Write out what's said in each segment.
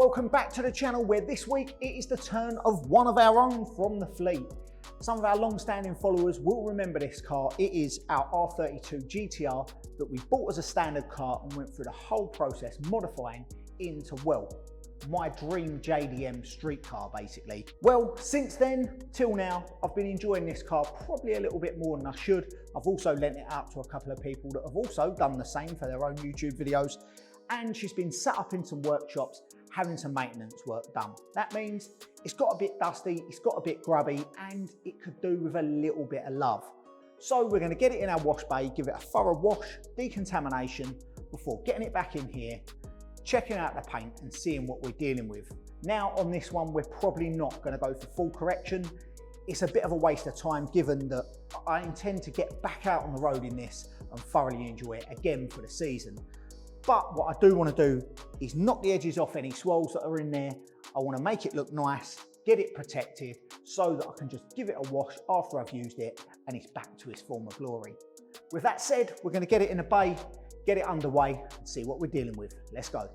welcome back to the channel where this week it is the turn of one of our own from the fleet. Some of our long-standing followers will remember this car. It is our R32 GTR that we bought as a standard car and went through the whole process modifying into, well, my dream JDM street car basically. Well, since then till now, I've been enjoying this car probably a little bit more than I should. I've also lent it out to a couple of people that have also done the same for their own YouTube videos. And she's been set up in some workshops having some maintenance work done. That means it's got a bit dusty, it's got a bit grubby, and it could do with a little bit of love. So we're going to get it in our wash bay, give it a thorough wash, decontamination, before getting it back in here, checking out the paint and seeing what we're dealing with. Now on this one, we're probably not going to go for full correction. It's a bit of a waste of time given that I intend to get back out on the road in this and thoroughly enjoy it again for the season. But what I do want to do is knock the edges off any swirls that are in there. I want to make it look nice, get it protected so that I can just give it a wash after I've used it and it's back to its former glory. With that said, we're going to get it in the bay, get it underway and see what we're dealing with. Let's go.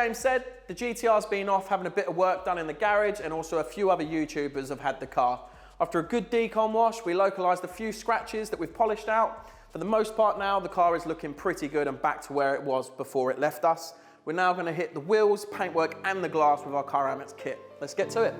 James said, the GTR's been off having a bit of work done in the garage, and also a few other YouTubers have had the car. After a good decon wash, we localised a few scratches that we've polished out. For the most part now, the car is looking pretty good and back to where it was before it left us. We're now going to hit the wheels, paintwork and the glass with our car Amex kit. Let's get to it.